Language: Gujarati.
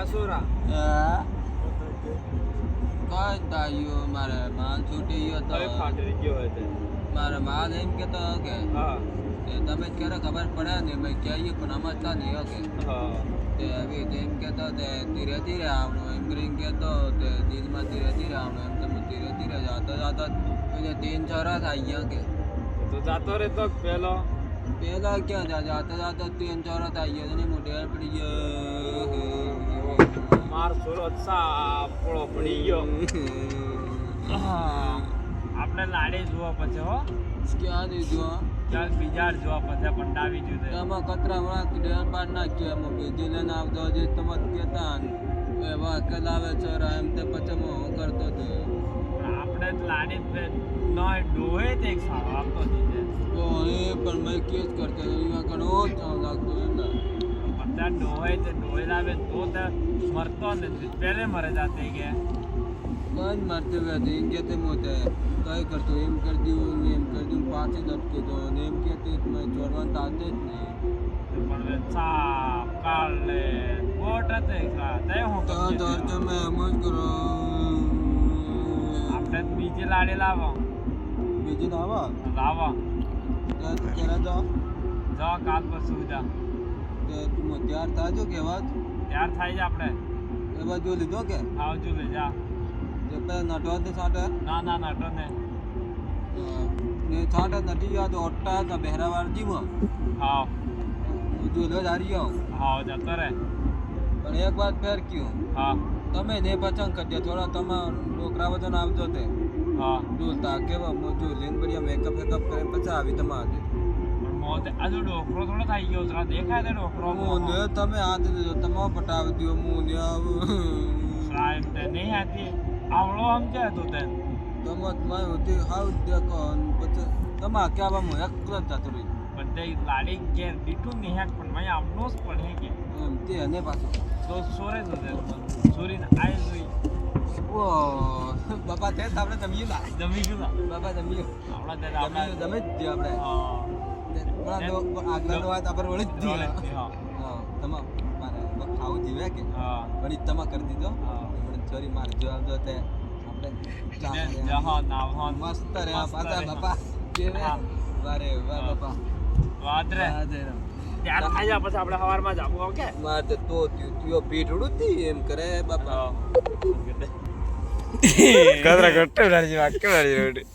સાસુરા કઈ તાયો મારે માલ છૂટી ગયો તો ફાટી ગયો હોય તે મારે માલ એમ કેતો કે હા તે તમે જ ક્યારે ખબર પડે ને મેં કહીએ પણ સમજતા નહીં હો કે હા તે હવે એમ કહેતો તે ધીરે ધીરે આવવાનું એમ કરીને કહેતો તે દિલમાં ધીરે ધીરે આવવાનું એમ તમે ધીરે ધીરે જાતો જાતો એને 3 છોરા થઈ ગયા કે તો જાતો રે તો પેલો પેલા ક્યાં જાતો જાતો 3 છોરા થઈ ગયા એની મોઢે પડી ગયો માર છોરો સાપડો પડી ગયો આપણે લાડે જોવા પછી હો ક્યાં દીધું ચાલ બીજા જોવા પછી પણ ડાવી જુદે એમાં કચરા વળા ડેન પાડ નાખ્યો એમાં બીજી લઈને આવતો હજી તમે કહેતા એવા લાવે છોરા એમ તે પછી હું કરતો હતો આપણે લાડી નોય ડોહે તે એક સારો આપતો દીધે તો એ પણ મેં કેસ કરતો એમાં ઘણો ચાવ લાગતો એને બધા ડોહે તે ડોહે લાવે તો મરતો ને પહેલે મરે જાતે કે કઈ જ મારते हुए एम कहते मोते कई करतो एम कर दियो पाछे लटके तो एम कहते मैं छोड़वान ताते જ નહીં પણ સાપ કાલે બોટ તે તે હું તો તો મેં એમ જ કરો આપણે બીજે લાડે લાવો બીજી ના આવા લાવો તો કેરા જાઓ કાલ પર સુવિધા તે તું તૈયાર થાજો કે વાત ત્યાર થાય છે આપણે એ બાજુ લીધો કે આવજો લે જા તે પેલા નટવા દે સાટે ના નટો ને ને સાટે નટી ગયા તો ઓટ્ટા હતા બહેરાવાર જીમાં હા જો લો જારી આવ હા જતો રે પણ એક વાત ફેર ક્યું હા તમે ને પસંદ કરજો થોડા તમાર ડોકરા વજન આવજો તે હા જોતા કેવા મોજો લેન બઢિયા મેકઅપ કરે પછી આવી તમારે પણ મોતે આજુ ડોકરો થોડો થઈ ગયો છે દેખાય તે ડોકરો મોને તમે હાથ દેજો તમા પટાવી દયો મોને આવ સાહેબ તે નહીં હતી આવળો સમજે તો તે તમત માં હોતી હાવ દેખો પછી તમા કેવા મો એકલો જ જતો રહી બધે લાડી કે દીઠું નહીં હેક પણ મેં આવનો જ પડે કે એમ તે અને પાછો તો સોરે તો દે સોરીને આઈ જોઈ ઓ બાપા તે આપણે જમીએ ના જમી ગયું બાપા જમીએ આપણા તે જમે જ આપણે આગલા વાત આપણે વળી જ દીએ હા તમા મારે ખાવું જીવે કે હા વળી તમા કરી દીધો હા પણ ચોરી માર જો આવજો તે આપણે જહા નાવ મસ્ત રે પાછા બાપા કેવે વારે વાહ બાપા વાદરે ત્યાર થઈ જા પછી આપણે સવારમાં જાવું ઓકે માર તો ત્યો પીઠ ઉડતી એમ કરે બાપા કદરા કટ્ટે ડાળી વાક્ય ડાળી રોડી